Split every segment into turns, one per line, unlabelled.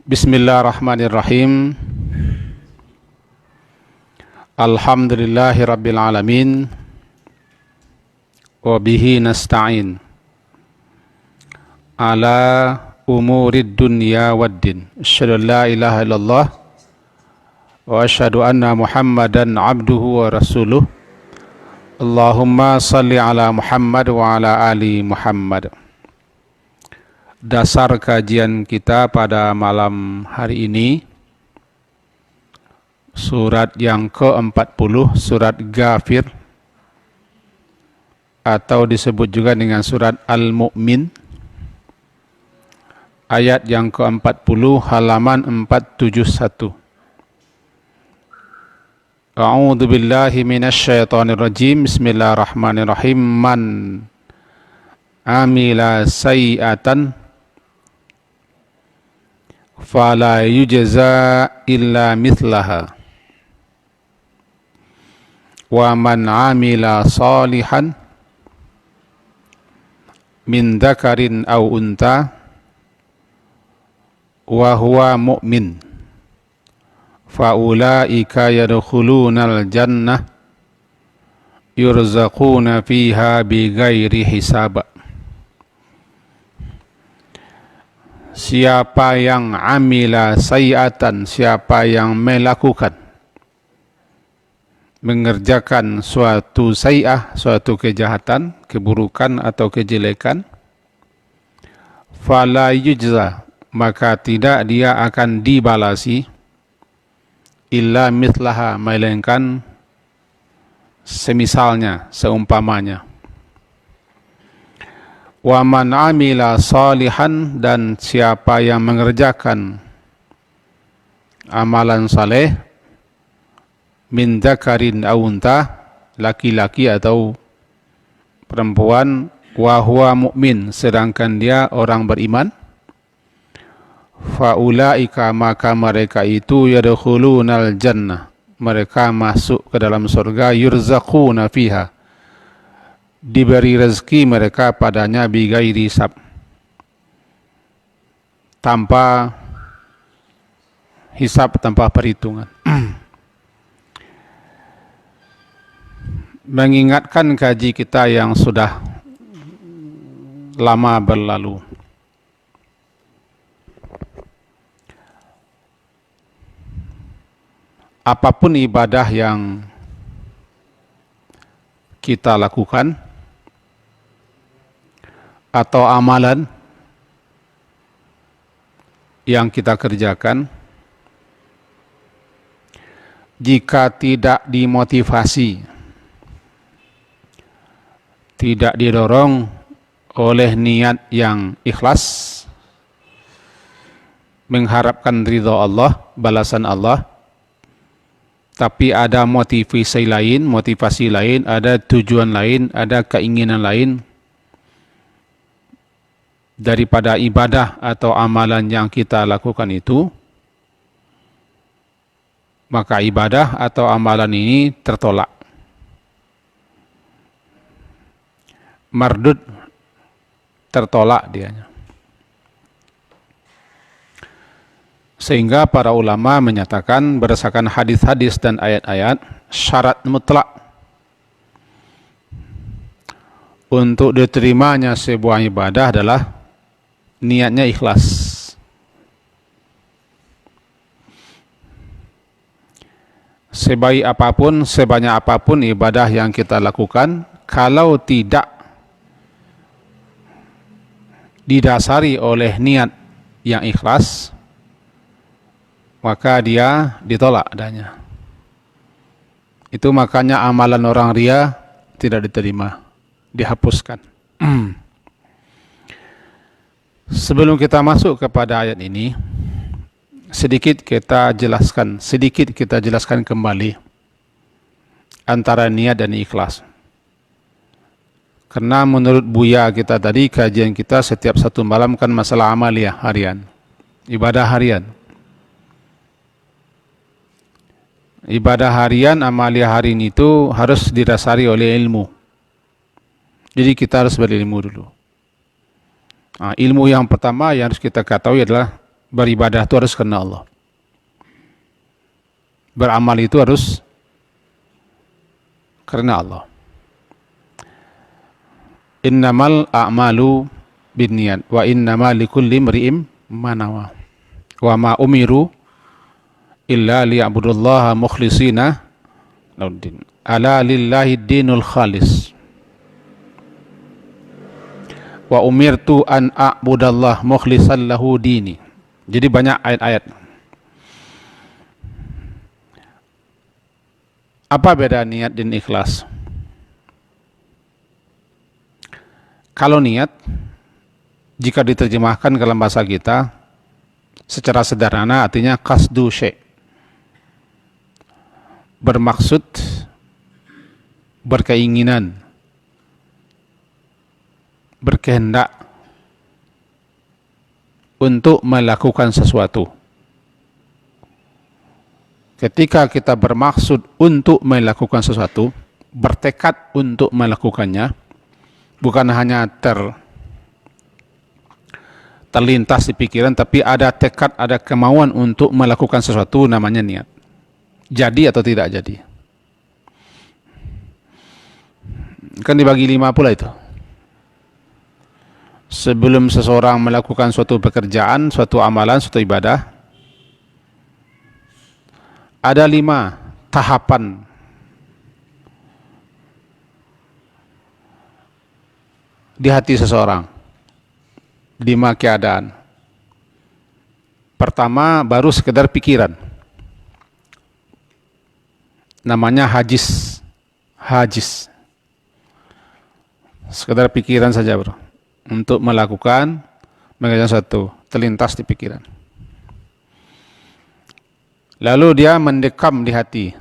Bismillahirrahmanirrahim. Alhamdulillahi rabbil alamin. Wa bihi nasta'in ala umurid dunya waddin. Asyhadu an la ilaha illallah wa asyhadu anna Muhammadan abduhu wa rasuluh. Allahumma salli ala Muhammad wa ala ali Muhammad. Dasar kajian kita pada malam hari ini surat yang ke-40, surat Ghafir, atau disebut juga dengan surat Al-Mu'min, ayat yang ke-40, halaman 471. A'udzu billahi minasyaitonir rajim. Bismillahirrahmanirrahim. Man amila sayyi'atan fala yujza illa mithlaha wa man amila salihan min dzakarin aw unta wa huwa mu'min fa ulaika yadkhulunal jannah yurzaquna fiha bighairi hisab. Siapa yang amila sayyi'atan, siapa yang melakukan, mengerjakan suatu sayyi'ah, suatu kejahatan, keburukan atau kejelekan, fala yujza, maka tidak dia akan dibalasi, illa mithlaha, melainkan semisalnya, seumpamanya. Wa man amila salihan, dan siapa yang mengerjakan amalan saleh, min dzakarin aw unta, laki-laki atau perempuan, wa huwa mu'min, sedangkan dia orang beriman, fa ulaika, maka mereka itu yadkhulunal jannah, mereka masuk ke dalam surga, yurzaquna fiha, diberi rezeki mereka padanya, bighairi hisab, tanpa hisab, tanpa perhitungan. Mengingatkan kaji kita yang sudah lama berlalu, apapun ibadah yang kita lakukan atau amalan yang kita kerjakan, jika tidak dimotivasi, tidak didorong oleh niat yang ikhlas, mengharapkan ridha Allah, balasan Allah, tapi ada motivasi lain, ada tujuan lain, ada keinginan lain daripada ibadah atau amalan yang kita lakukan itu, maka ibadah atau amalan ini tertolak, mardud, tertolak dianya. Sehingga para ulama menyatakan berdasarkan hadis-hadis dan ayat-ayat, syarat mutlak untuk diterimanya sebuah ibadah adalah niatnya ikhlas. Sebaik apapun, sebanyak apapun ibadah yang kita lakukan, kalau tidak didasari oleh niat yang ikhlas, maka dia ditolak adanya. Itu makanya amalan orang ria tidak diterima, dihapuskan. Sebelum kita masuk kepada ayat ini, sedikit kita jelaskan kembali antara niat dan ikhlas. Karena menurut Buya kita tadi, kajian kita setiap satu malam kan masalah amaliyah harian, ibadah harian. Ibadah harian, amaliyah harian itu harus didasari oleh ilmu. Jadi kita harus berilmu dulu. Ilmu yang pertama yang harus kita ketahui adalah Beribadah itu harus karena Allah. Beramal itu harus karena Allah. Innamal a'malu binniyat wa innamal likulli imri'in ma nawa. Wa ma umiru illa liya'budullaha mukhlishina lauddin. Ala lillahi dinul khalis. Wa umirtu an a'budallah mukhlishan lahu dini. Jadi banyak ayat-ayat. Apa beda niat dan ikhlas? Kalau niat, jika diterjemahkan ke dalam bahasa kita, secara sederhana artinya qasdu syai'. Bermaksud, berkeinginan, berkehendak untuk melakukan sesuatu. Ketika kita bermaksud untuk melakukan sesuatu, bertekad untuk melakukannya, bukan hanya terlintas di pikiran, tapi ada tekad, ada kemauan untuk melakukan sesuatu, namanya niat. Jadi atau tidak jadi. Kan dibagi 5 pula itu. Sebelum seseorang melakukan suatu pekerjaan, suatu amalan, suatu ibadah, ada 5 tahapan di hati seseorang. 5 keadaan. Pertama, baru sekedar pikiran. Namanya hajis. Hajis. Sekedar pikiran saja, bro. Untuk melakukan mengerjakan sesuatu, terlintas di pikiran. Lalu dia mendekam di hati.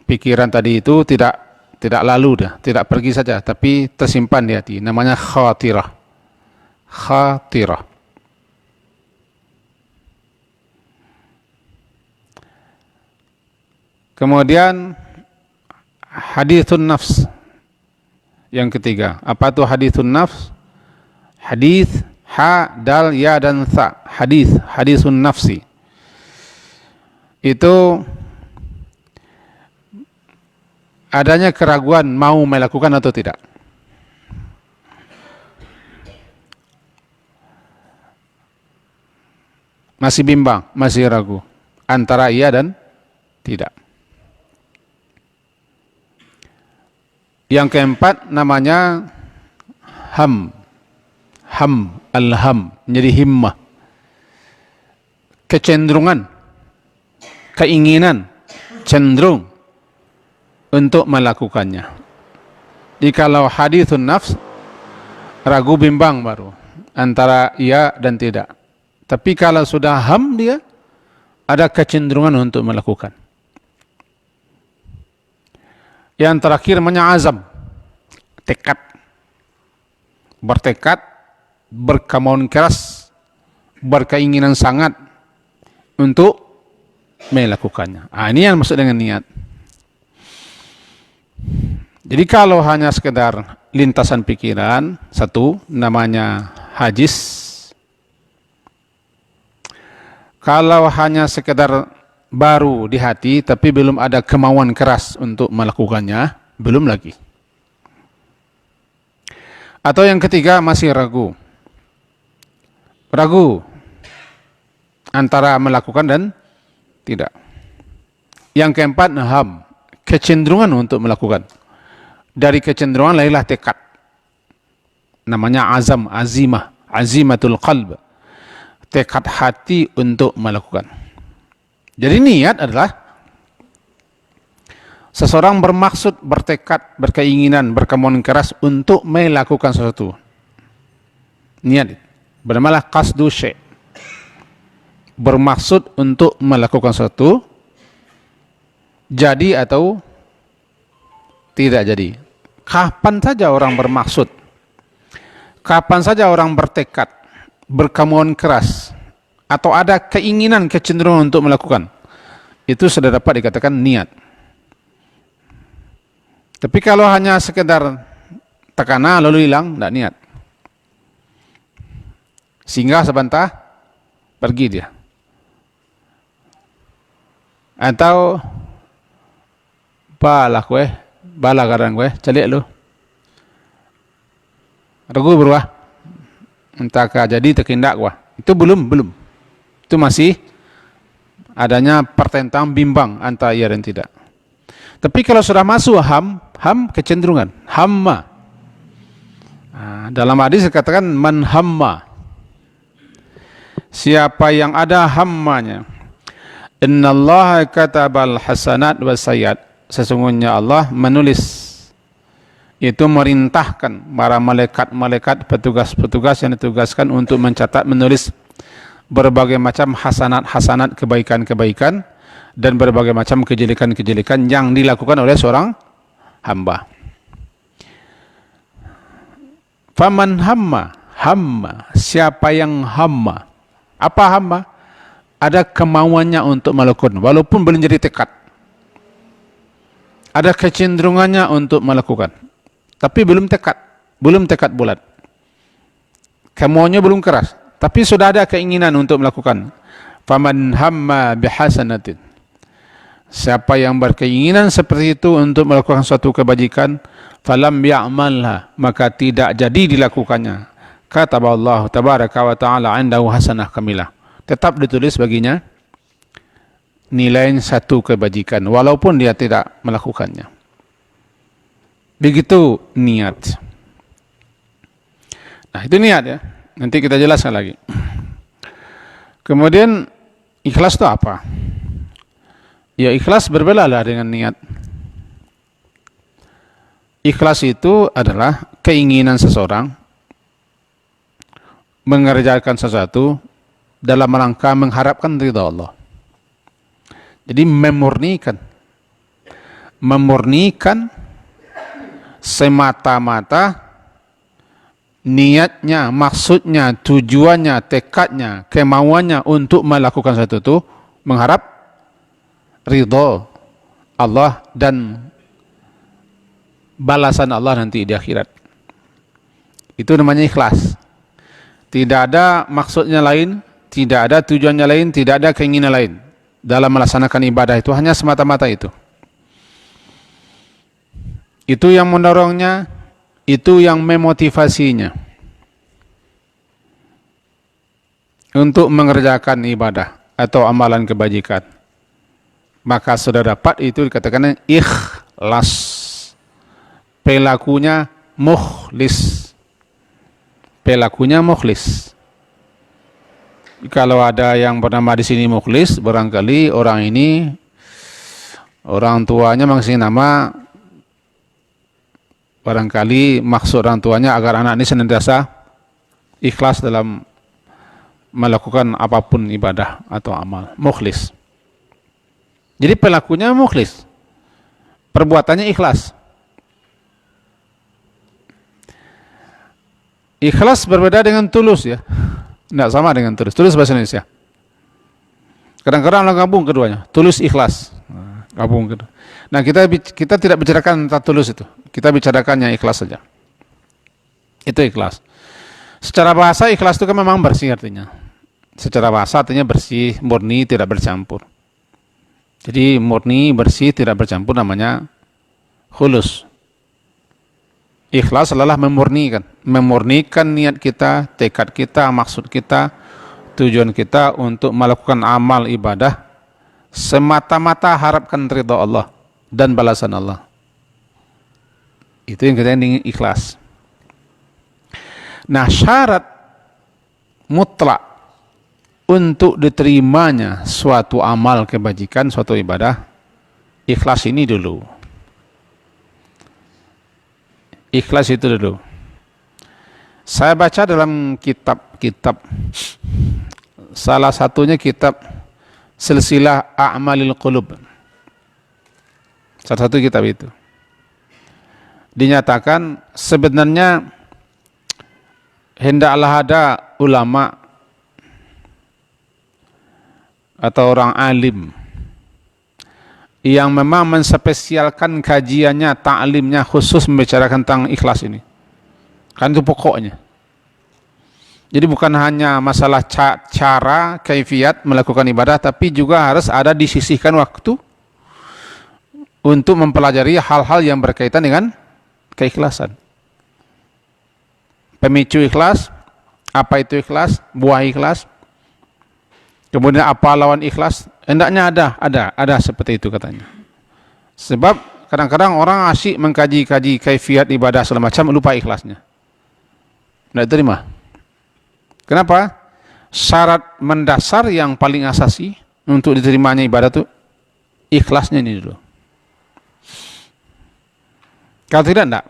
Pikiran tadi itu tidak lalu dah, tidak pergi saja, tapi tersimpan di hati. Namanya khatirah. Khatirah. Kemudian hadithun nafs. Yang ketiga, apa itu hadithun nafs? Hadith, ha, dal, ya, dan tha. Hadithun nafsi. Itu adanya keraguan mau melakukan atau tidak. Masih bimbang, masih ragu antara iya dan tidak. Yang keempat namanya ham, al-ham, menjadi himmah, kecenderungan, keinginan, cenderung untuk melakukannya. Jikalau hadithun nafs, ragu bimbang baru antara iya dan tidak. Tapi kalau sudah ham, dia ada kecenderungan untuk melakukan. Yang terakhir namanya azam, tekad, bertekad, berkemauan keras, berkeinginan sangat untuk melakukannya. Ini yang maksud dengan niat. Jadi kalau hanya sekedar lintasan pikiran, satu namanya hajis. Kalau hanya sekedar baru di hati tapi belum ada kemauan keras untuk melakukannya, belum lagi. Atau yang ketiga masih ragu. Ragu antara melakukan dan tidak. Yang keempat, ham, kecenderungan untuk melakukan. Dari kecenderungan lahirlah tekad. Namanya azam, azimah, azimatul qalb. Tekad hati untuk melakukan. Jadi niat adalah seseorang bermaksud, bertekad, berkeinginan, berkemauan keras untuk melakukan sesuatu. Niat bernamalah qasdu syai'. Bermaksud untuk melakukan sesuatu, jadi atau tidak jadi. Kapan saja orang bermaksud, kapan saja orang bertekad, berkemauan keras, atau ada keinginan, kecenderungan untuk melakukan, itu sudah dapat dikatakan niat. Tapi kalau hanya sekedar tekana lalu hilang, tidak niat. Singgah sebentar, pergi dia. Atau bala garang kue, calik lu. Ragu berwah. Entah jadi terkindak wah. Itu belum. Itu masih adanya pertentangan bimbang antara iya dan tidak. Tapi kalau sudah masuk ham kecenderungan, hamma. Nah, dalam hadis dikatakan man hamma. Siapa yang ada hammanya. Innallaha katabal hasanat wasayyiat. Sesungguhnya Allah menulis, itu merintahkan para malaikat-malaikat, petugas-petugas yang ditugaskan untuk mencatat, menulis berbagai macam hasanat-hasanat, kebaikan-kebaikan, dan berbagai macam kejelekan-kejelekan yang dilakukan oleh seorang hamba. Faman hamma, siapa yang hamma. Apa hamma? Ada kemauannya untuk melakukan, walaupun belum jadi tekad. Ada kecenderungannya untuk melakukan. Tapi belum tekad bulat. Kemauannya belum keras, tapi sudah ada keinginan untuk melakukan. Faman hamma bihasanatin. Siapa yang berkeinginan seperti itu untuk melakukan suatu kebajikan, falam ya'malha, maka tidak jadi dilakukannya. Kata Allah tabaraka wa ta'ala indahu hasanah kamilah. Tetap ditulis baginya nilai satu kebajikan, walaupun dia tidak melakukannya. Begitu niat. Nah, itu niat ya. Nanti kita jelaskan lagi. Kemudian ikhlas itu apa? Ya, ikhlas berbeda dengan niat. Ikhlas itu adalah keinginan seseorang mengerjakan sesuatu dalam rangka mengharapkan ridha Allah. Jadi memurnikan semata-mata niatnya, maksudnya, tujuannya, tekadnya, kemauannya untuk melakukan sesuatu itu mengharap ridha Allah dan balasan Allah nanti di akhirat. Itu namanya ikhlas. Tidak ada maksudnya lain, tidak ada tujuannya lain, tidak ada keinginan lain dalam melaksanakan ibadah itu, hanya semata-mata itu. Itu yang mendorongnya, itu yang memotivasinya untuk mengerjakan ibadah atau amalan kebajikan. Maka sudah dapat itu dikatakan ikhlas. Pelakunya mukhlis. Kalau ada yang bernama di sini mukhlis, barangkali orang ini, orang tuanya mengasih nama, barangkali maksud orang tuanya agar anak ini senantiasa ikhlas dalam melakukan apapun ibadah atau amal. Mukhlis. Jadi pelakunya mukhlis, perbuatannya ikhlas. Ikhlas berbeda dengan tulus ya. Tidak sama dengan tulus. Tulus bahasa Indonesia. Kadang-kadang orang gabung keduanya. Tulus ikhlas. Gabung kedua. Nah, kita tidak bicarakan tentang tulus itu. Kita bicarakan yang ikhlas saja. Itu ikhlas. Secara bahasa ikhlas itu kan memang bersih artinya. Secara bahasa artinya bersih, murni, tidak bercampur. Jadi murni, bersih, tidak bercampur namanya khulus. Ikhlas adalah memurnikan niat kita, tekad kita, maksud kita, tujuan kita untuk melakukan amal ibadah semata-mata harapkan ridha Allah dan balasan Allah. Itu yang kita ingin ikhlas. Nah, syarat mutlak untuk diterimanya suatu amal kebajikan, suatu ibadah, ikhlas ini dulu. Ikhlas itu dulu. Saya baca dalam kitab-kitab, salah satunya kitab Silsilah A'malil Qulub. Salah satu kitab itu. Dinyatakan sebenarnya hendaklah ada ulama atau orang alim yang memang menspesialkan kajiannya, ta'limnya khusus membicarakan tentang ikhlas ini. Kan itu pokoknya. Jadi bukan hanya masalah cara, kaifiat melakukan ibadah, tapi juga harus ada disisihkan waktu untuk mempelajari hal-hal yang berkaitan dengan keikhlasan. Pemicu ikhlas, apa itu ikhlas, buah ikhlas, kemudian apa lawan ikhlas, hendaknya ada seperti itu katanya. Sebab kadang-kadang orang asyik mengkaji-kaji kaifiat ibadah segala macam, lupa ikhlasnya. Tidak terima. Kenapa? Syarat mendasar yang paling asasi untuk diterimanya ibadah itu ikhlasnya ini dulu. Kalau tidak, enggak.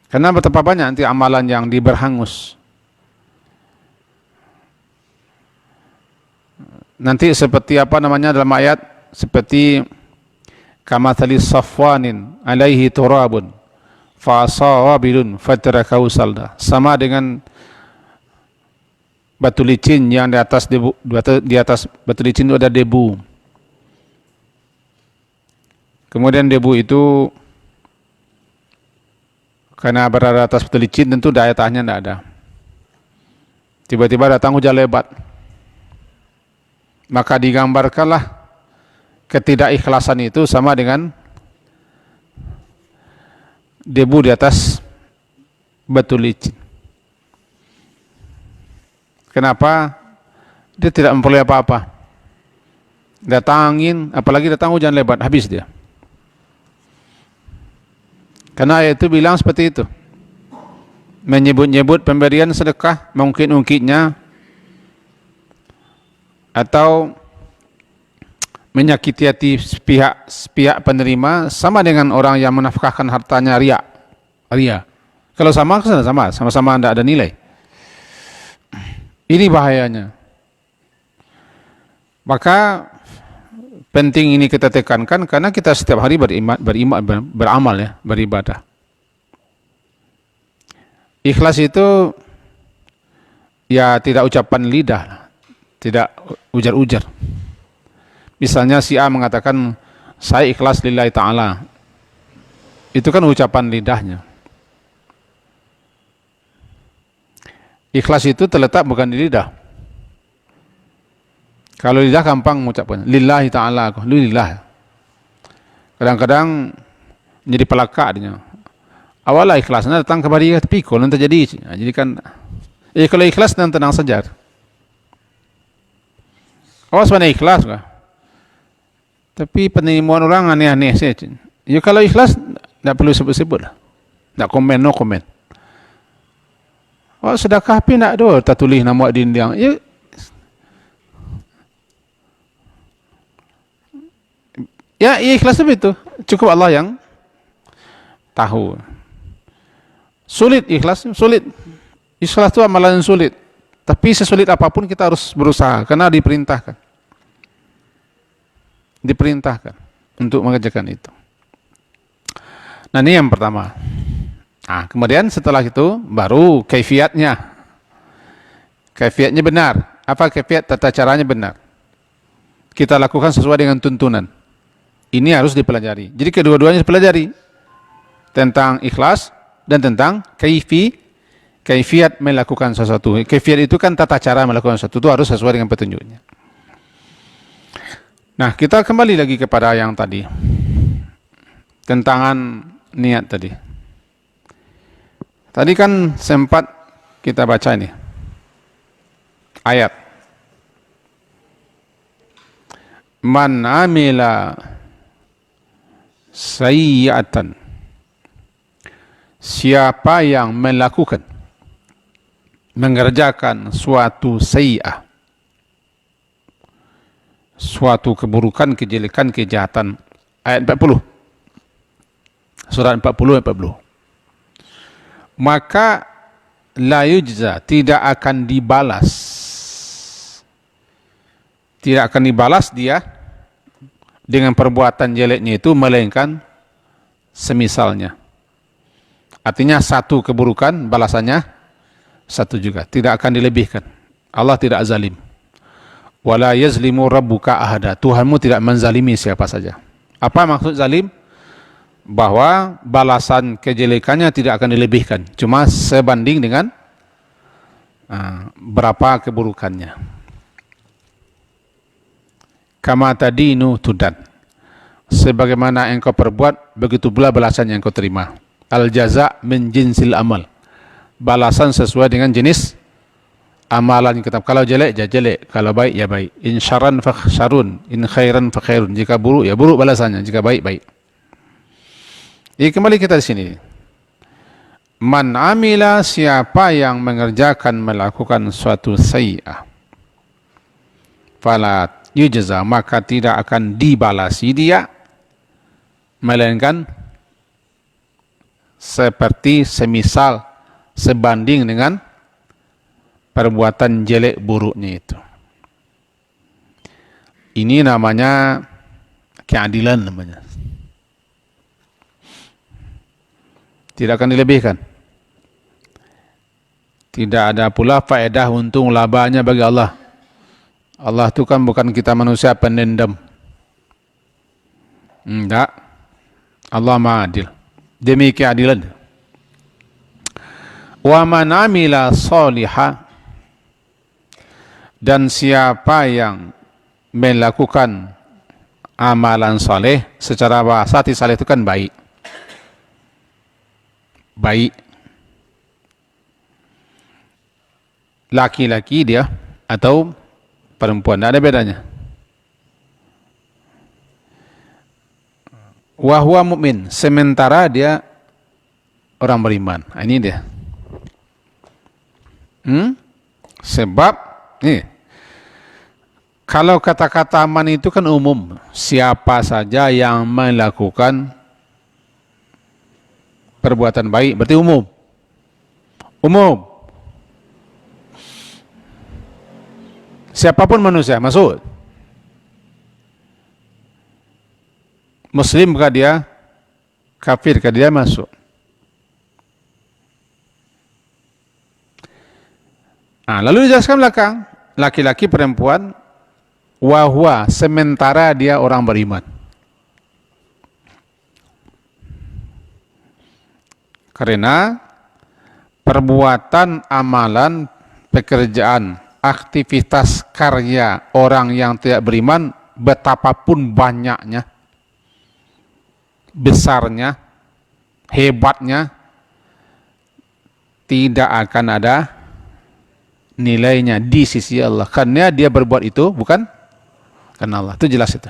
Karena betapa banyak nanti amalan yang diberhangus. Nanti seperti apa namanya dalam ayat, seperti kamathali safwanin alaihi turabun fasawabilun fatarakahu salda, sama dengan batu licin yang di atas batu licin itu ada debu. Kemudian debu itu karena berada atas batu licin tentu daya tahannya tidak ada. Tiba-tiba datang hujan lebat, maka digambarkanlah ketidakikhlasan itu sama dengan debu di atas batu licin. Kenapa? Dia tidak memperoleh apa-apa. Datang angin, apalagi datang hujan lebat, habis dia. Karena ayat itu bilang seperti itu. Menyebut-nyebut pemberian sedekah, mungkin-mungkinnya, atau menyakiti hati pihak penerima, sama dengan orang yang menafkahkan hartanya ria. Kalau sama tidak ada nilai. Ini bahayanya. Maka penting ini kita tekankan karena kita setiap hari beramal ya, beribadah. Ikhlas itu ya tidak ucapan lidah, tidak ujar-ujar. Misalnya si A mengatakan saya ikhlas lillahi ta'ala, itu kan ucapan lidahnya. Ikhlas itu terletak bukan di lidah. Kalau lidah gampang mengucapkan lillahi ta'ala, lillah. Kadang-kadang menjadi pelaka dia. Awalnya ikhlasnya datang kepada dia, tapi kalau nanti terjadi, jadi kan kalau ikhlas dan tenang saja. Awas mana ikhlas kah? Tapi penerimaan orang aneh-aneh saja. Ya kalau ikhlas tidak perlu sebut-sebut lah. Tidak komen, no komen. Oh sedekah tapi tidak ada, tak tulis nama dinding. Ya ikhlas itu. Cukup Allah yang tahu. Sulit ikhlas, sulit. Ikhlas itu amalan yang sulit. Tapi sesulit apapun kita harus berusaha karena diperintahkan untuk mengerjakan itu. Nah ini yang pertama. Nah kemudian setelah itu baru kaifiatnya. Kaifiatnya benar. Apa kaifiat? Tata caranya benar. Kita lakukan sesuai dengan tuntunan. Ini harus dipelajari. Jadi kedua-duanya dipelajari. Tentang ikhlas dan tentang kaifiat melakukan sesuatu. Kaifiat itu kan tata cara melakukan sesuatu, itu harus sesuai dengan petunjuknya. Nah, kita kembali lagi kepada yang tadi. Tentangan niat tadi. Tadi kan sempat kita baca ini. Ayat. Man amila sayyi'atan. Siapa yang melakukan, mengerjakan suatu sayyi'ah, suatu keburukan, kejelekan, kejahatan. Ayat 40. Surat 40 ayat 40. Maka la yujza, tidak akan dibalas. Tidak akan dibalas dia dengan perbuatan jeleknya itu melainkan semisalnya. Artinya satu keburukan balasannya satu juga, tidak akan dilebihkan. Allah tidak zalim. Wala yazlimu rabbuka ahada. Tuhanmu tidak menzalimi siapa saja. Apa maksud zalim? bahwa balasan kejelekannya tidak akan dilebihkan, cuma sebanding dengan berapa keburukannya. Kama tadinu tudan, sebagaimana engkau perbuat, begitu pula balasan yang engkau terima. Al jaza min jinsil amal, balasan sesuai dengan jenis amalan kita. Kalau jelek ya jelek, kalau baik ya baik. In syarran fa syarrun, in khairan fa khairun. Jika buruk ya buruk balasannya, jika baik baik. Jadi kembali kita di sini. Man amila, siapa yang mengerjakan, melakukan suatu sayyi'ah, fala yujza, maka tidak akan dibalasi dia, melainkan seperti semisal sebanding dengan perbuatan jelek buruknya itu. Ini namanya keadilan namanya. Tidak akan dilebihkan. Tidak ada pula faedah untung labanya bagi Allah. Allah itu kan bukan kita manusia pendendam. Tidak. Allah Maha Adil. Demi keadilan. Wa man amila shaliha, dan siapa yang melakukan amalan saleh, secara bahasa saleh itu kan baik. Baik. Laki-laki dia atau perempuan, tidak ada bedanya. Wahwa mukmin, sementara dia orang beriman. Ini dia. Sebab nih, kalau kata-kata aman itu kan umum, siapa saja yang melakukan perbuatan baik, berarti umum. Umum. Siapapun manusia masuk. Muslim kah dia, kafir kah dia, masuk. Lalu dijelaskan belakang, laki-laki perempuan, wahwa, sementara dia orang beriman. Karena perbuatan, amalan, pekerjaan, aktivitas karya orang yang tidak beriman, betapapun banyaknya, besarnya, hebatnya, tidak akan ada nilainya di sisi Allah, karena dia berbuat itu bukan karena Allah. Itu jelas itu.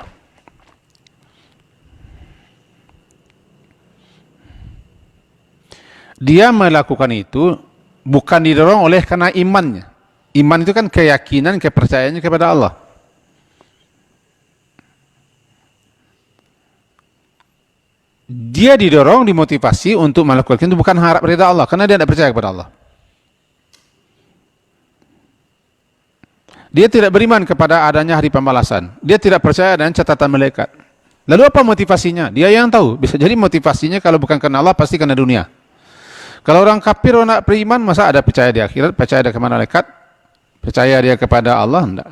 Dia melakukan itu bukan didorong oleh karena imannya. Iman itu kan keyakinan, kepercayaannya kepada Allah. Dia didorong, dimotivasi untuk melakukan itu bukan harap ridha Allah, karena dia tidak percaya kepada Allah. Dia tidak beriman kepada adanya hari pembalasan. Dia tidak percaya dengan catatan malaikat. Lalu apa motivasinya? Dia yang tahu. Bisa jadi motivasinya kalau bukan karena Allah, pasti karena dunia. Kalau orang kafir, orang beriman, masa ada percaya di akhirat, percaya dia kepada malaikat, percaya dia kepada Allah? Tidak.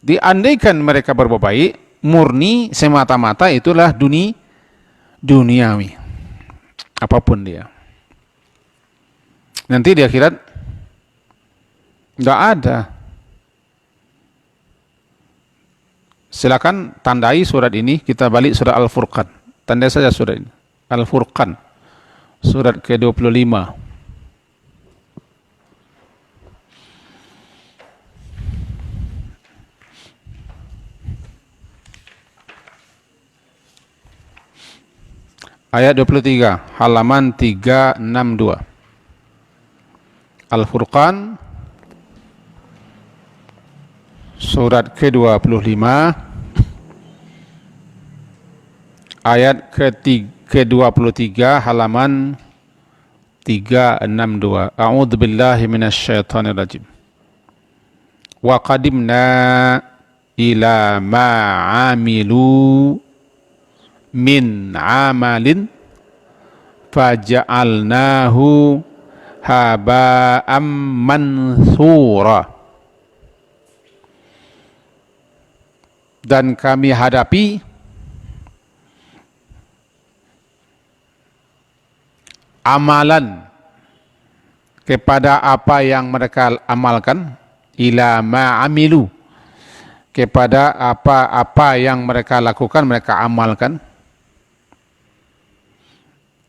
Diandaikan mereka berbuat baik, murni semata-mata itulah duniawi. Apapun dia. Nanti di akhirat tidak ada. Silakan tandai surat ini, kita balik surat Al-Furqan. Tandai saja surat ini. Al-Furqan. Surat ke-25. Ayat 23, halaman 362. Al-Furqan, surat ke-25, ayat ke-23, halaman 362. A'udzu billahi minasyaitonir rajim. Wa qadimna ila ma 'amilu min 'amalin faja'alnahu haba'am mansura. Dan kami hadapi amalan kepada apa yang mereka amalkan, ila ma amilu, kepada apa-apa yang mereka lakukan, mereka amalkan,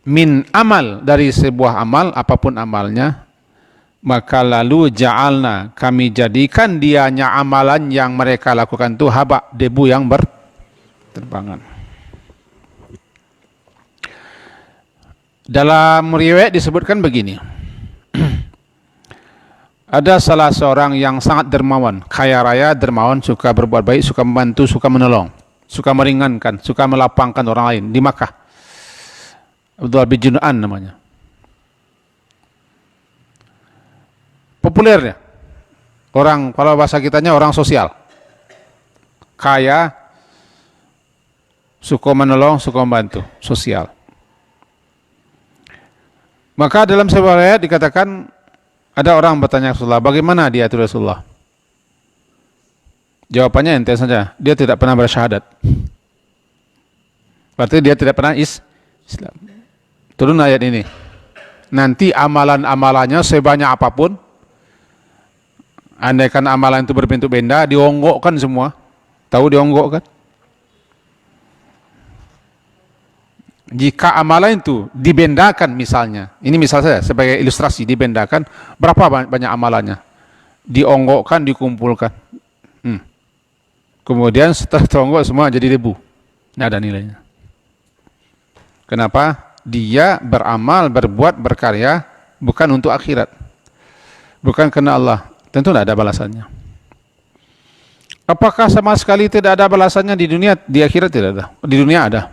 min amal, dari sebuah amal, apapun amalnya, maka lalu ja'alna, kami jadikan dianya amalan yang mereka lakukan itu haba, debu yang berterbangan. Dalam riwayat disebutkan begini, ada salah seorang yang sangat dermawan, kaya raya, dermawan, suka berbuat baik, suka membantu, suka menolong, suka meringankan, suka melapangkan orang lain di Makkah. Abdullah bin Jun'an namanya. Populernya orang, kalau bahasa kitanya orang sosial, kaya, suka menolong, suka membantu, sosial. Maka dalam sebuah ayat dikatakan, ada orang bertanya Rasulullah, bagaimana dia itu Rasulullah? Jawabannya ente saja, dia tidak pernah bersyahadat. Berarti dia tidak pernah Islam. Turun ayat ini. Nanti amalan-amalannya sebanyak apapun, andaikan amalan itu berbentuk benda, dionggokkan semua. Tahu dionggokkan? Jika amalan itu dibendakan misalnya, ini misal saja sebagai ilustrasi, dibendakan, berapa banyak amalannya? Dionggokkan, dikumpulkan. Kemudian setelah teronggok semua jadi debu. Tidak ada nilainya. Kenapa? Dia beramal, berbuat, berkarya, bukan untuk akhirat. Bukan karena Allah. Tentu tidak ada balasannya. Apakah sama sekali tidak ada balasannya di dunia? Di akhirat tidak ada. Di dunia ada.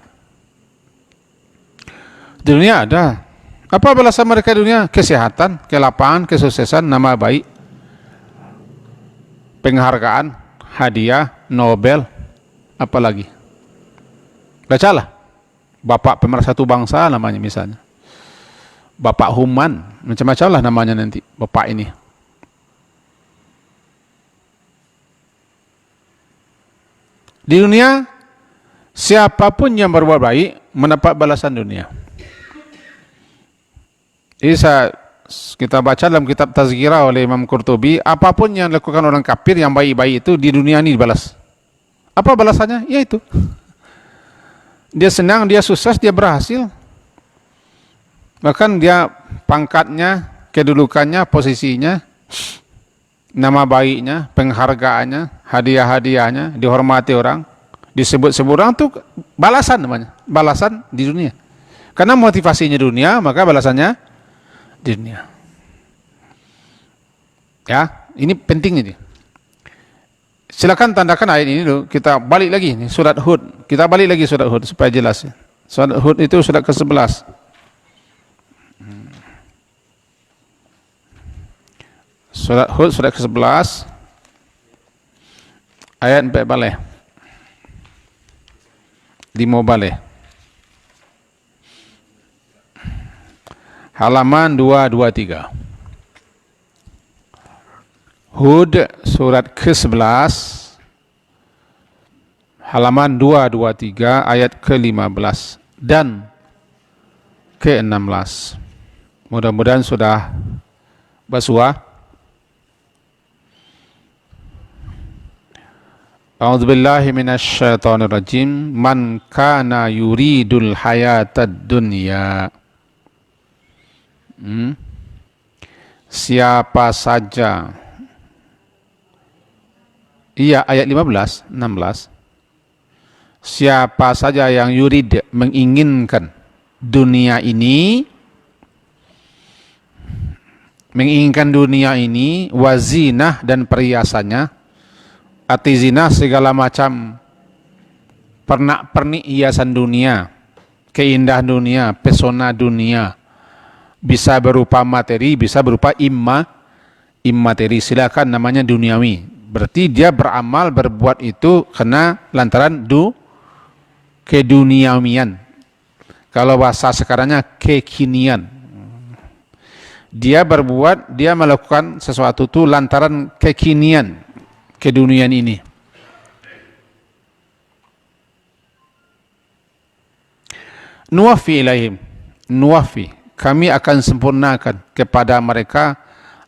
Di dunia ada. Apa balasan mereka di dunia? Kesehatan, kelapangan, kesuksesan, nama baik, penghargaan, hadiah, Nobel, apalagi. Bacalah. Bapak pemersatu bangsa namanya misalnya. Bapak Human, macam-macam lah namanya nanti, bapak ini. Di dunia, siapapun yang berbuat baik mendapat balasan dunia. Jadi kita baca dalam kitab Tazkirah oleh Imam Qurtubi, apapun yang dilakukan orang kafir yang baik-baik itu di dunia ini dibalas. Apa balasannya? Ya itu. Dia senang, dia sukses, dia berhasil. Bahkan dia pangkatnya, kedudukannya, posisinya, nama baiknya, penghargaannya, hadiah-hadiahnya, dihormati orang, disebut-sebut orang itu balasan namanya. Balasan di dunia. Karena motivasinya dunia, maka balasannya di dunia. Ya, ini penting ini. Silakan tandakan ayat ini dulu. Kita balik lagi nih, surat Hud. Kita balik lagi surat Hud supaya jelas. Surat Hud itu surat ke-11. Surat Hud surat ke-11 ayat 4 balik. 5 balik. Halaman 223. Hud surat ke-11 halaman 223 ayat ke-15 dan ke-16. Mudah-mudahan sudah basua. A'udzubillahi minasyaitonir rajim. Man kana yuridul hayatad dunya. Siapa saja. Iya, ayat 15, 16. Siapa saja yang yurid, menginginkan dunia ini, wazinah dan perhiasannya, arti zina segala macam pernak-pernik hiasan dunia, keindahan dunia, pesona dunia, bisa berupa materi, bisa berupa immateri, silakan namanya duniawi. Berarti dia beramal, berbuat itu karena lantaran keduniawian. Kalau bahasa sekarangnya kekinian. Dia berbuat, dia melakukan sesuatu itu lantaran kekinian, keduniaan ini. Nuwafi ilaihim. Nuwafi. kami akan sempurnakan kepada mereka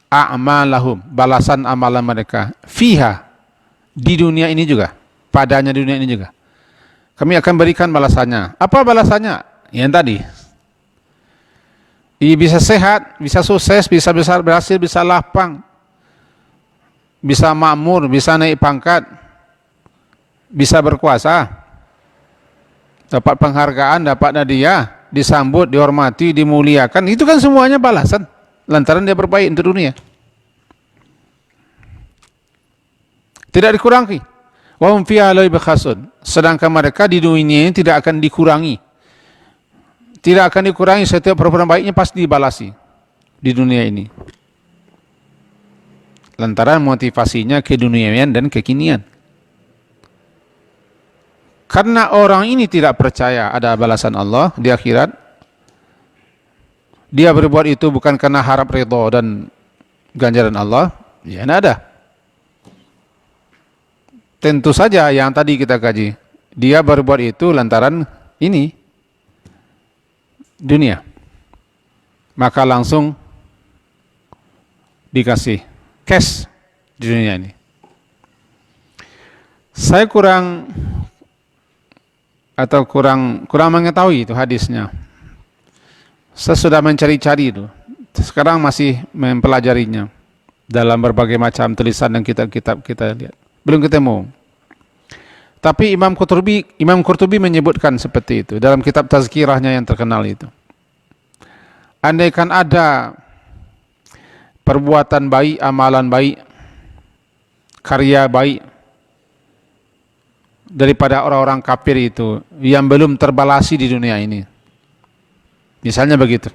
a'malahum, balasan amalan mereka, fiha, di dunia ini juga, padanya di dunia ini juga. Kami akan berikan balasannya. Apa balasannya? Yang tadi. Bisa sehat, bisa sukses, bisa berhasil, bisa lapang, bisa makmur, bisa naik pangkat, bisa berkuasa, dapat penghargaan, dapat hadiah, disambut, dihormati, dimuliakan. Itu kan semuanya balasan lantaran dia berbaik untuk dunia. Tidak dikurangi. Wa hum fiha la yubkhasun. Sedangkan mereka di dunia ini tidak akan dikurangi. Tidak akan dikurangi, setiap perbuatan baiknya pasti dibalasi di dunia ini. Lantaran motivasinya keduniawian dan kekinian. Karena orang ini tidak percaya ada balasan Allah di akhirat, dia berbuat itu bukan karena harap ridho dan ganjaran Allah, ya tidak ada. Tentu saja yang tadi kita kaji, dia berbuat itu lantaran ini dunia, maka langsung dikasih cash di dunia ini. Saya kurang mengetahui itu hadisnya. Saya sudah mencari-cari itu. Sekarang masih mempelajarinya dalam berbagai macam tulisan dan kitab-kitab kita lihat. Belum ketemu. Tapi Imam Qurtubi menyebutkan seperti itu dalam kitab Tazkirahnya yang terkenal itu. Andaikan ada perbuatan baik, amalan baik, karya baik daripada orang-orang kafir itu yang belum terbalasi di dunia ini, misalnya begitu,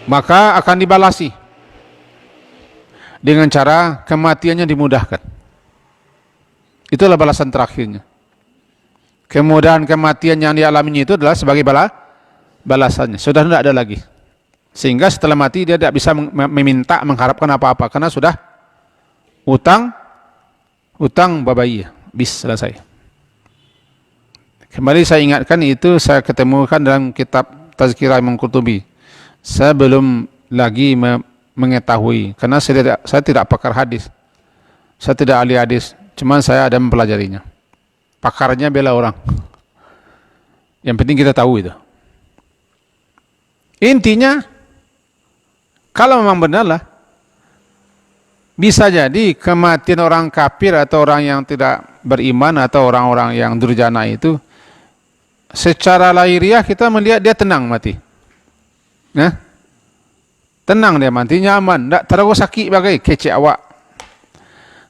maka akan dibalasi dengan cara kematiannya dimudahkan. Itulah balasan terakhirnya. Kemudahan kematian yang dialaminya itu adalah sebagai balasannya. Sudah tidak ada lagi. Sehingga setelah mati dia tidak bisa meminta, mengharapkan apa-apa, karena sudah utang babai, bis selesai. Kembali saya ingatkan, itu saya ketemukan dalam kitab Tazkirah Imam Qurtubi. Saya belum lagi mengetahui, karena saya tidak pakar hadis, saya tidak ahli hadis, cuman saya ada mempelajarinya. Pakarnya bela orang. Yang penting kita tahu itu. Intinya, kalau memang benarlah, bisa jadi kematian orang kafir atau orang yang tidak beriman atau orang-orang yang durjana itu, secara lahiriah kita melihat dia tenang mati. Nah, tenang dia mati, nyaman, tak terlalu sakit bagai kecek awak.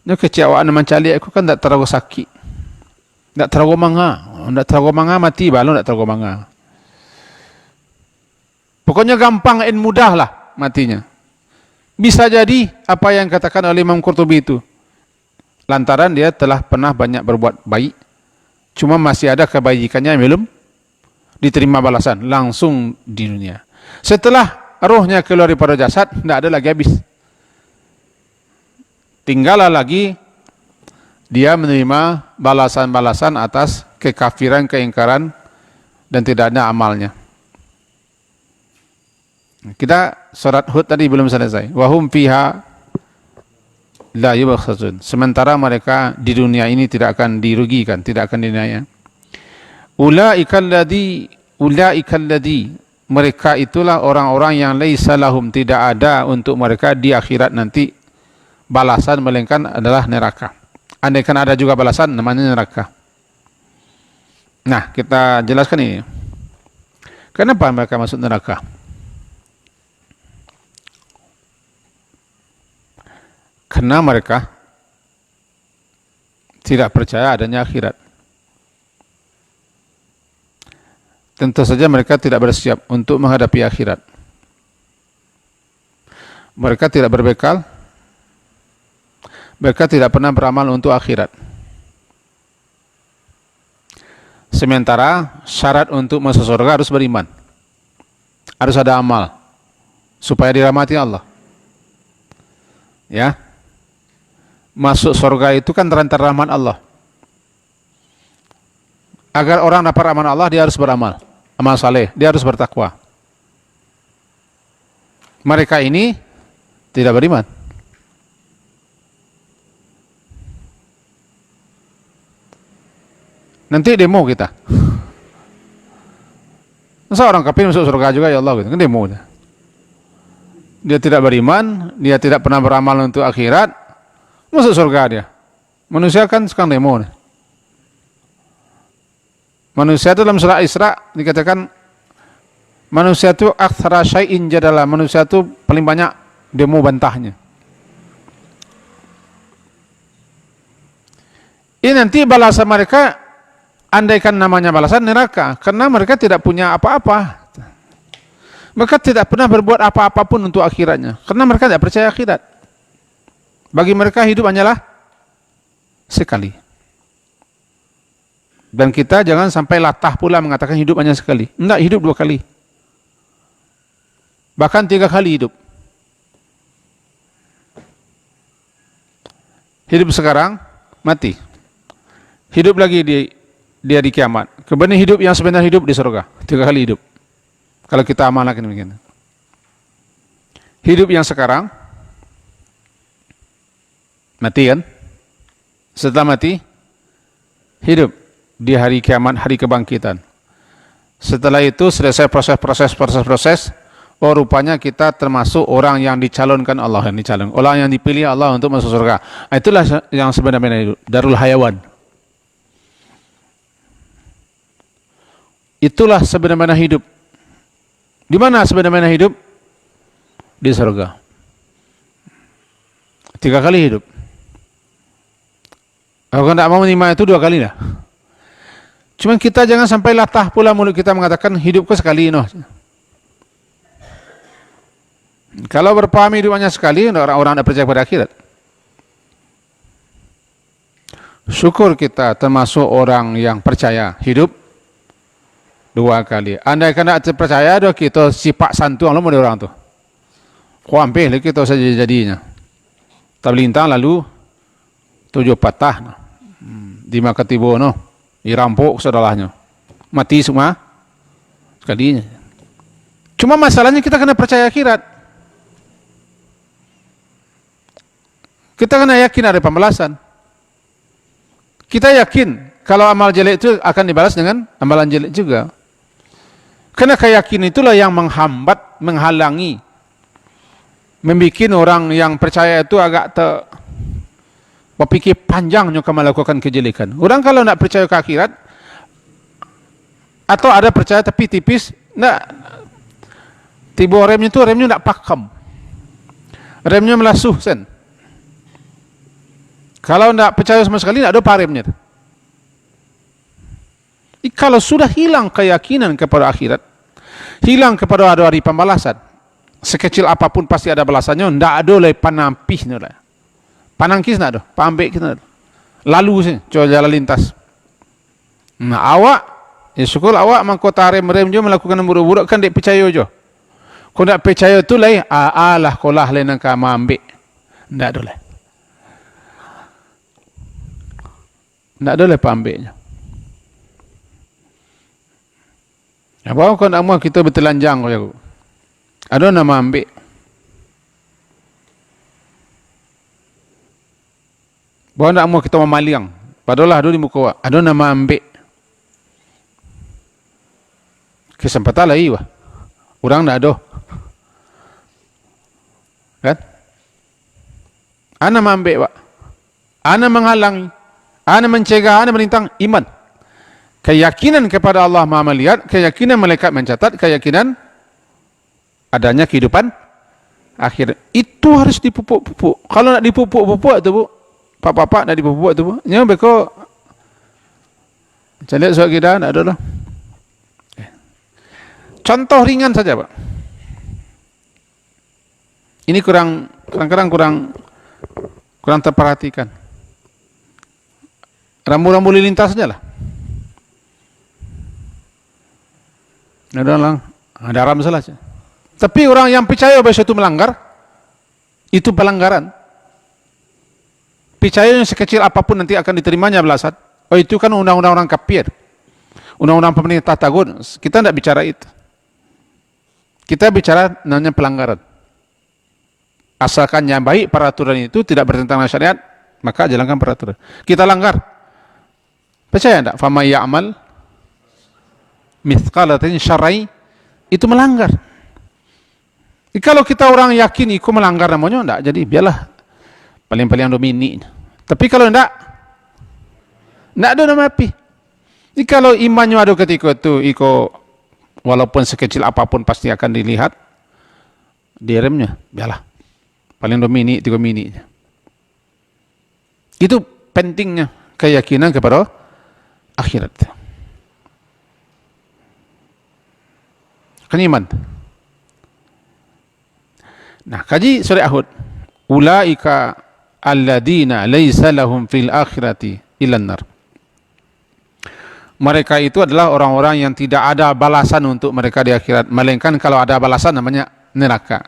Ini kecek awak nama calik aku kan tak terlalu sakit, tak terlalu manga mati balon, tak terlalu manga. Pokoknya gampang dan mudah lah matinya. Bisa jadi apa yang katakan oleh Imam Qurtubi itu, lantaran dia telah pernah banyak berbuat baik, cuma masih ada kebaikannya yang belum diterima balasan langsung di dunia. Setelah rohnya keluar daripada jasad, tidak ada lagi habis. Tinggallah lagi dia menerima balasan-balasan atas kekafiran, keingkaran, dan tidak ada amalnya. Kita surat Hud tadi belum selesai. Wahum fiha la yubkhasun. Sementara mereka di dunia ini tidak akan dirugikan, tidak akan dinaya. Ulaikal ladzi, mereka itulah orang-orang yang laisa lahum, tidak ada untuk mereka di akhirat nanti balasan, melainkan adalah neraka. Andaikan ada juga balasan, namanya neraka. Nah, kita jelaskan ini. Kenapa mereka masuk neraka? Karena mereka tidak percaya adanya akhirat. Tentu saja mereka tidak bersiap untuk menghadapi akhirat. Mereka tidak berbekal. Mereka tidak pernah beramal untuk akhirat. Sementara syarat untuk masuk surga harus beriman. Harus ada amal supaya dirahmati Allah. Ya. Masuk surga itu kan terantara rahmat Allah. Agar orang dapat rahmat Allah, dia harus beramal, amal saleh, dia harus bertakwa. Mereka ini tidak beriman. Nanti demo kita. Masa orang kafir masuk surga juga ya Allah gitu. Kan demo. Dia tidak beriman, dia tidak pernah beramal untuk akhirat, masuk surga dia. Manusia kan sekarang demo. Manusia itu dalam surah Isra dikatakan manusia itu aktsara syai'in jadala, manusia itu paling banyak demo bantahnya. Ini nanti balasan mereka, andaikan namanya balasan neraka, karena mereka tidak punya apa-apa. Mereka tidak pernah berbuat apa-apa pun untuk akhiratnya, karena mereka tidak percaya akhirat. Bagi mereka hidup hanyalah sekali. Dan kita jangan sampai latah pula mengatakan hidup hanya sekali. Tidak, hidup 2 kali. Bahkan 3 kali hidup. Hidup sekarang, mati. Hidup lagi dia di kiamat. Kemudian hidup yang sebenarnya hidup di surga. 3 kali hidup. Kalau kita amalkan begini. Hidup yang sekarang, mati kan? Setelah mati, hidup di hari kiamat, hari kebangkitan. Setelah itu selesai proses, oh rupanya kita termasuk orang yang dicalonkan Allah, orang yang dipilih Allah untuk masuk surga. Itulah yang sebenarnya hidup, darul hayawan. Itulah sebenarnya hidup. Di mana sebenarnya hidup? Di surga. 3 kali hidup. Kalau tidak mau menerima itu 2 kali lah. Cuman kita jangan sampai latah pula mulut kita mengatakan hidupku sekali. No. Kalau berpaham hidup hanya sekali, orang-orang tidak percaya pada akhirat. Syukur kita termasuk orang yang percaya hidup 2 kali. Andai kena percaya dah kita sifat santuang lo orang tu. Kau ambil kita saja jadinya. Tablintang lalu 7 patah. 5 ketibo no. Dirampok saudaranya. Mati semua sekalinya. Cuma masalahnya kita kena percaya akhirat. Kita kena yakin ada pembalasan. Kita yakin kalau amal jelek itu akan dibalas dengan amalan jelek juga. Karena keyakinan itulah yang menghambat, menghalangi, membuat orang yang percaya itu agak berpikir panjang nyuka melakukan kejelekan. Orang kalau tidak percaya ke akhirat, atau ada percaya tapi tipis, tidak, tiba remnya tidak pakam, remnya melasuh sen. Kalau tidak percaya sama sekali, tidak ada paremnya. Kalau sudah hilang keyakinan kepada akhirat, hilang kepada ada hari pembalasan, sekecil apapun pasti ada balasannya, tidak ada lagi panampihnya lah. Panangkis nak doh, pambek kita doh. Lalu sih, coba jalan lintas. Nah awak, ya syukur awak mangkota rem je melakukan buruk-buruk kan dek percaya je. Kau nak percaya tu lah, alah kolah lenang kama ambek. Ndak ada lah. Ndak ada lah pambeknya. Apa kau nak mau kita bertelanjang kau jago. Ada nama ambek. Bahawa nak mau kita memaliang. Padahal ada di muka. Ada nama ambek. Kesempatan lah iya. Orang tak ada. Kan? Ana ambek pak. Ana menghalangi. Ana mencegah. Ana merintang iman. Keyakinan kepada Allah Maha melihat. Keyakinan malaikat mencatat. Keyakinan adanya kehidupan akhir. Itu harus dipupuk-pupuk. Kalau nak dipupuk-pupuk tu bu. Pak-pak nak dipupuk tu bu. Yang beko. Saya lihat soal kita. Tak ada lah. Contoh ringan saja pak. Ini kurang terperhatikan. Rambu-rambu lintas saja lah. Ada haram salah. Tapi orang yang percaya bahwa itu melanggar, itu pelanggaran. Percaya yang sekecil apapun nanti akan diterimanya balasan. Oh itu kan undang-undang orang kafir. undang-undang pemerintah tagut, kita tidak bicara itu. Kita bicara namanya pelanggaran. Asalkan yang baik peraturan itu tidak bertentangan dengan syariat, maka jalankan peraturan. Kita langgar, percaya tidak? Fama ya'mal mithqalatin syar'i, itu melanggar. Kalau kita orang yakin ikut melanggar namanya, enggak, jadi biarlah paling-paling domini. Tapi kalau enggak ada nama api. Jadi kalau imannya ada ketika itu, walaupun sekecil apapun pasti akan dilihat, diremnya, biarlah. Paling 2 menit, 3 menit. Itu pentingnya keyakinan kepada akhirat. Kan iman. Nah, kaji surah Hud. Ulaika alladzina laisa lahum fil akhirati illan nar. Mereka itu adalah orang-orang yang tidak ada balasan untuk mereka di akhirat, melainkan kalau ada balasan namanya neraka.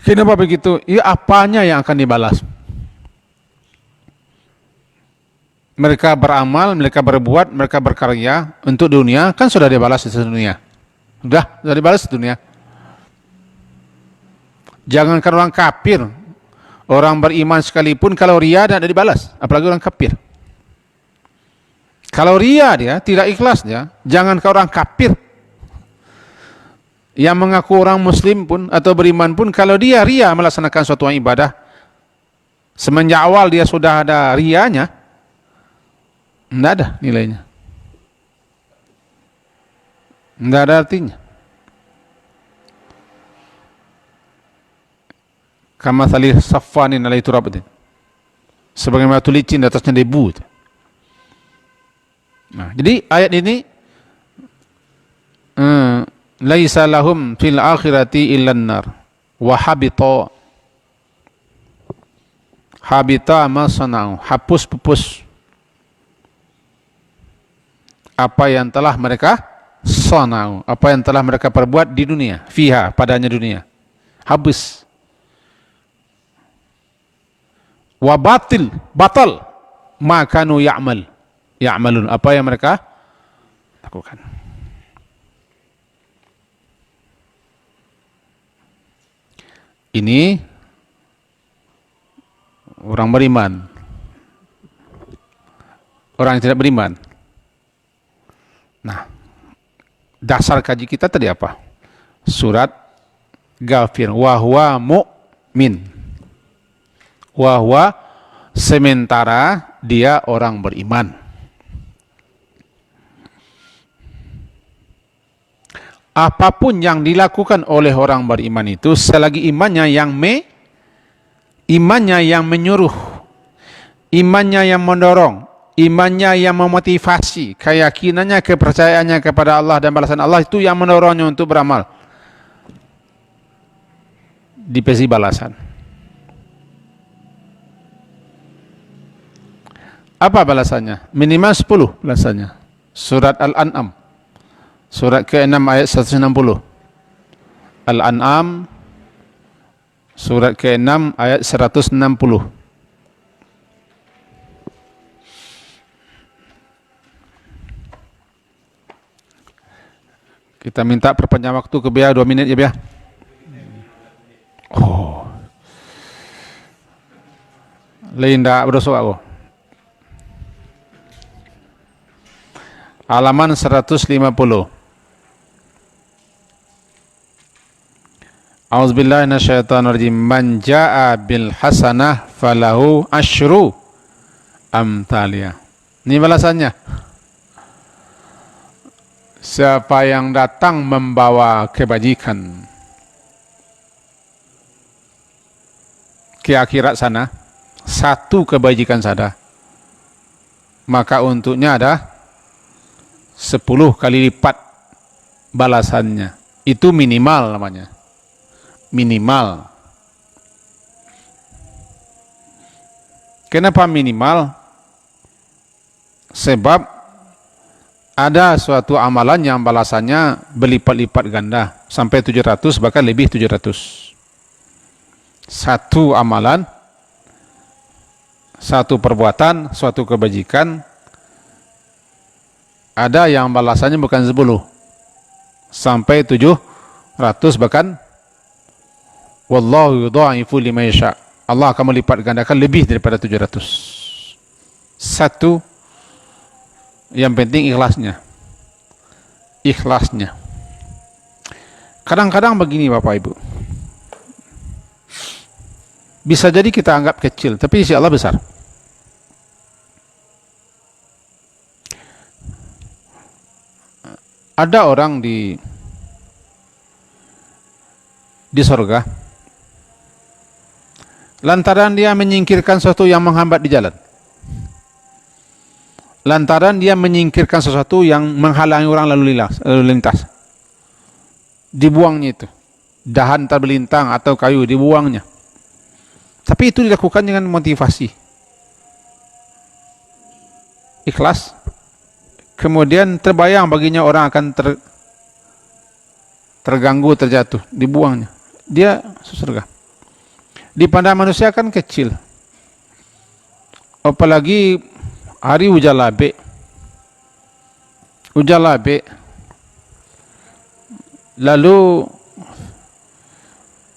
Kenapa begitu? Ya, apanya yang akan dibalas? Mereka beramal, mereka berbuat, mereka berkarya untuk dunia, kan sudah dibalas di dunia. Sudah dibalas di dunia. Jangankan orang kafir, orang beriman sekalipun kalau ria tidak dibalas, apalagi orang kafir. Kalau ria dia, tidak ikhlas dia, jangankan orang kafir, yang mengaku orang muslim pun atau beriman pun, kalau dia ria melaksanakan suatu ibadah, semenjak awal dia sudah ada rianya, tidak ada nilainya, tidak ada artinya. Kama thalih safanin alaihi turabdin, sebagaimana batu licin di atasnya debu. Nah, jadi ayat ini laisa lahum fil akhirati illan nar wa habita ma sana'u, hapus pupus apa yang telah mereka sana'u, apa yang telah mereka perbuat di dunia, fiha, padanya dunia, habis. Wa batal ma kanu ya'malun, apa yang mereka lakukan. Ini orang beriman. Orang yang tidak beriman. Nah, dasar kaji kita tadi apa? Surat Ghafir. Wa huwa mu'min. Wa huwa, sementara dia orang beriman. Apapun yang dilakukan oleh orang beriman itu, selagi imannya yang menyuruh, imannya yang mendorong, imannya yang memotivasi, keyakinannya, kepercayaannya kepada Allah dan balasan Allah itu yang mendorongnya untuk beramal, dikasih balasan. Apa balasannya? Minimal 10 balasannya. Surat Al-An'am, surat ke-6 ayat 160. Al-An'am surat ke-6 ayat 160. Kita minta perpanjang waktu ke Bia 2 menit ya Bia. Oh. Lain dah berdosa aku. Halaman 150. A'udzubillahi minasyaitonirrajim. Man jaa'a bil hasanah falahu asyru amthaliha. Ini balasannya. Siapa yang datang membawa kebajikan ke akhirat sana, 1 kebajikan saja, maka untuknya ada 10 kali lipat balasannya. Itu minimal namanya. Minimal. Kenapa minimal? Sebab ada suatu amalan yang balasannya berlipat-lipat ganda sampai 700, bahkan lebih 700. Satu amalan, satu perbuatan, suatu kebajikan Ada yang balasannya bukan 10 sampai 700, bahkan wallahu yudha'ifu liman yasha. Allah akan melipat gandakan lebih daripada 700. Satu, yang penting ikhlasnya. Ikhlasnya. Kadang-kadang begini Bapak Ibu, bisa jadi kita anggap kecil, tapi sisi Allah besar. Ada orang di surga lantaran dia menyingkirkan sesuatu yang menghambat di jalan, lantaran dia menyingkirkan sesuatu yang menghalangi orang lalu lintas, dibuangnya itu dahan terbelintang atau kayu, dibuangnya. Tapi itu dilakukan dengan motivasi ikhlas. Kemudian terbayang baginya orang akan terganggu, terjatuh, dibuangnya. Dia surga. Di pandang manusia kan kecil. Apalagi hari hujan labe. Lalu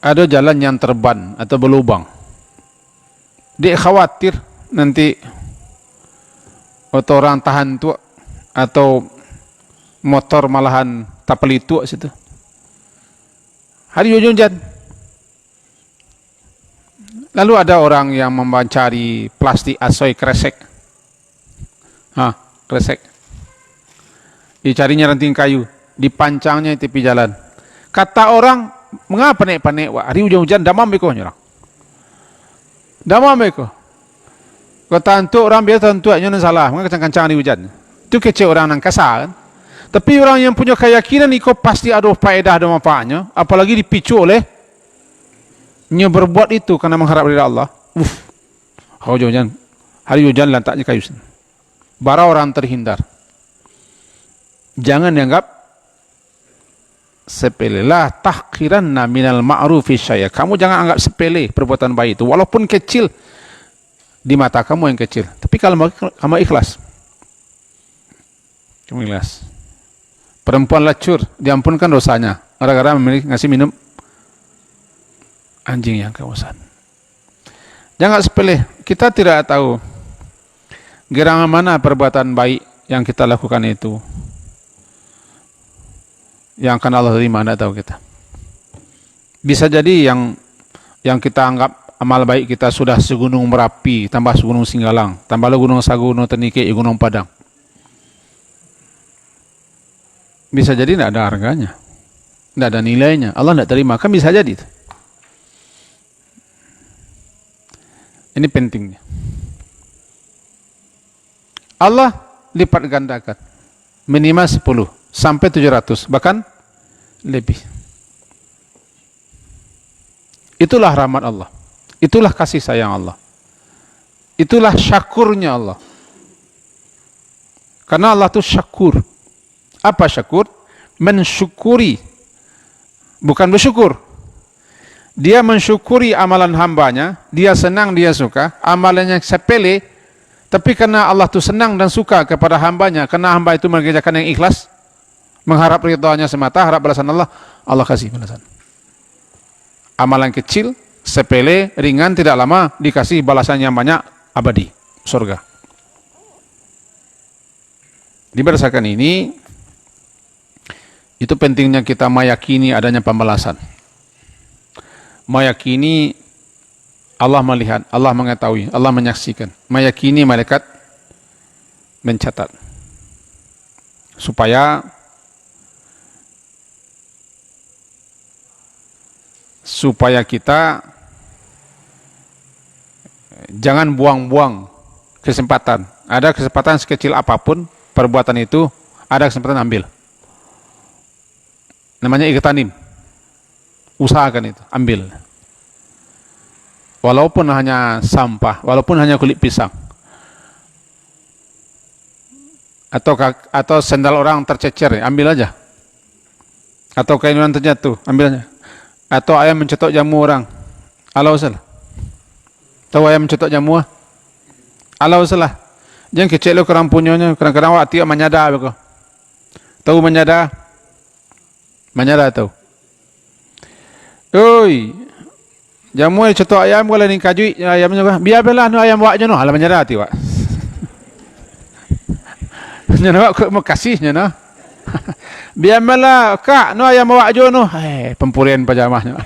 ada jalan yang terban atau berlubang. Dia khawatir nanti atau orang tahan tua atau motor malahan tapelitu situ. Hari hujan. Lalu ada orang yang mencari plastik asoy kresek. Kresek. Dicarinya ranting kayu, dipancangnya di tepi jalan. Kata orang, mengapa panik-panik? Hari hujan damam beko nyerang. Damam beko. Kata antuk orang biasa antuknya salah, mengapa kencang-kencang hari hujan. Itu kecil orang yang kasar kan? Tapi orang yang punya keyakinan itu pasti ada faedah, ada manfaatnya, apalagi dipicu oleh berbuat itu karena mengharap dari Allah. Hari hujan lantaknya kayu. Bara orang terhindar. Jangan dianggap sepele. La tahqiranna minal ma'rufi syai'a. Kamu jangan anggap sepele perbuatan baik itu, walaupun kecil di mata kamu yang kecil. Tapi kalau kamu ikhlas. Perempuan lacur diampunkan dosanya gara-gara ngasih minum anjing yang kehausan. Jangan sepele. Kita tidak tahu gerangan mana perbuatan baik yang kita lakukan itu yang akan Allah terima, tidak tahu kita. Bisa jadi yang kita anggap amal baik kita sudah segunung Merapi, tambah segunung Singgalang, tambah gunung Sagu, gunung Ternike, gunung Padang. Bisa jadi tidak ada harganya, tidak ada nilainya, Allah tidak terima, kan bisa jadi itu. Ini pentingnya. Allah lipat gandakan minimal 10 sampai 700, bahkan lebih. Itulah rahmat Allah, itulah kasih sayang Allah, itulah syakurnya Allah. Karena Allah itu syakur. Apa syakur? Mensyukuri, bukan bersyukur. Dia mensyukuri amalan hambanya, dia senang, dia suka, amalannya sepele, tapi karena Allah itu senang dan suka kepada hambanya, karena hamba itu mengerjakan yang ikhlas, mengharap ridhonya semata, harap balasan Allah, Allah kasih balasan. Amalan kecil, sepele, ringan, tidak lama, dikasih balasan yang banyak, abadi, surga. Berdasarkan ini, itu pentingnya kita meyakini adanya pembalasan. Meyakini Allah melihat, Allah mengetahui, Allah menyaksikan. Meyakini malaikat mencatat. Supaya kita jangan buang-buang kesempatan. Ada kesempatan sekecil apapun, perbuatan itu ada kesempatan ambil. Namanya ightanim. Usahakan itu, ambil. Walaupun hanya sampah, walaupun hanya kulit pisang. Atau sendal orang tercecer, ambil aja. Atau kain orang terjatuh, ambil aja. Atau ayam mencetok jamu orang, ala usalah. Tahu ayam mencetok jamu? Ala usalah. Jangan kecil lo kerang punyanya, kadang-kadang awak tiap menyadar begitu. Tahu menyada? Menyada tahu? Oi, jamu contoh ayam kalau ni kajui ayam juga. Biar belah nu ayam wak je no. Alam menyada ti wak. Nyono wak mau kasihnya no. Biar belah kak nu ayam wak je no. Pempurian pajamahnya.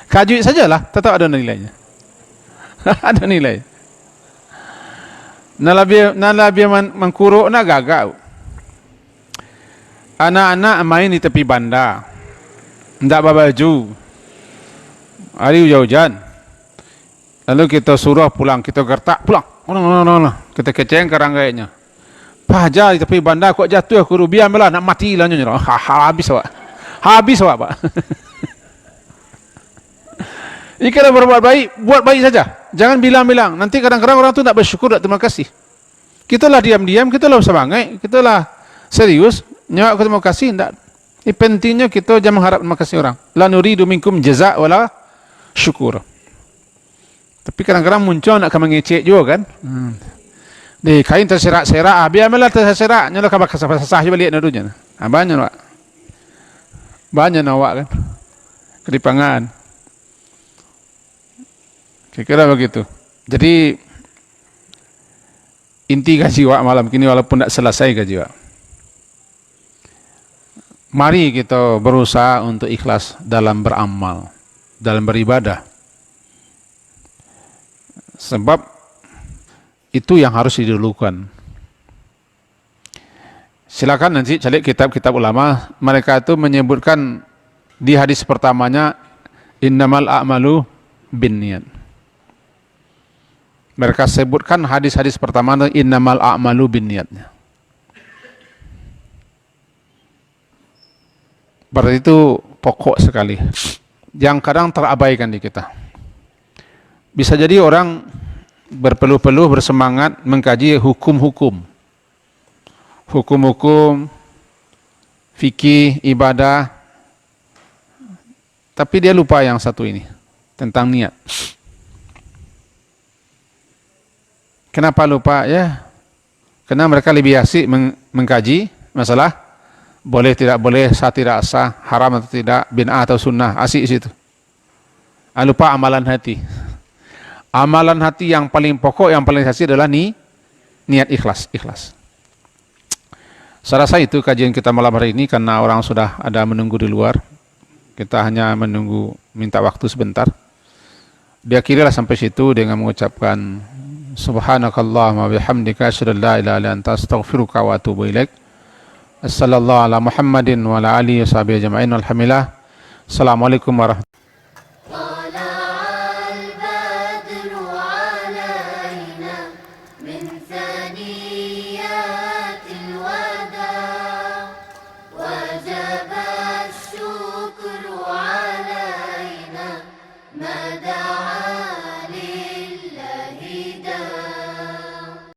Kajui sajalah, tetap ada nilainya. Ada nilai. Nalabia mengkuruk na gagau. Anak-anak main di tepi banda. Ndak berbaju. Hari hujan-hujan. Lalu kita suruh pulang, kita gertak pulang. Kita keceng keranggainya. Pajar di tepi banda kok jatuh aku biar malah nak mati lah nyonya. Habis awak. Habis awak, Pak. Jika berbuat baik, buat baik saja. Jangan bilang-bilang. Nanti kadang-kadang orang tu tak bersyukur, tak terima kasih. Kita lah diam-diam, kita lah semangat, kita lah serius. Nyawa terima kasih, tak. Ini pentingnya kita jangan mengharap terima kasih orang. La nuridu minkum jaza' wala syukur. Tapi kadang-kadang muncul nak mengecek juga kan. Di kain terserak-serak, biarlah terserak, nyala kabar kesah-kesah balik nadunya. Banyak nak. Banyak nawak kan. Keripangan. Kira-kira begitu. Jadi inti kaji wak malam kini walaupun tak selesai kaji wak. Mari kita berusaha untuk ikhlas dalam beramal, dalam beribadah. Sebab itu yang harus didulukan. Silakan nanti cari kitab-kitab ulama, mereka itu menyebutkan di hadis pertamanya innamal a'malu binniyat. Mereka sebutkan hadis-hadis pertama innamal a'malu binniyatnya. Berarti itu pokok sekali yang kadang terabaikan di kita. Bisa jadi orang berpeluh-peluh bersemangat mengkaji hukum-hukum, fikih, ibadah, tapi dia lupa yang satu ini tentang niat. Kenapa lupa ya? Karena mereka lebih asik mengkaji masalah boleh tidak boleh, sah tidak sah, haram atau tidak, bid'ah atau sunnah, asik situ. Lupa amalan hati. Amalan hati yang paling pokok, yang paling asik adalah niat ikhlas. Saya rasa itu kajian kita malam hari ini karena orang sudah ada menunggu di luar. Kita hanya menunggu, minta waktu sebentar. Diakhirilah sampai situ dengan mengucapkan subhanakallahumma bihamdika asyhadu an la ilaha illa anta astaghfiruka wa atubu ilaik. Sallallahu ala Muhammadin wa ala alihi wa sahbihi ajma'in. Alhamdulillah. Assalamualaikum warahmatullahi wabarakatuh.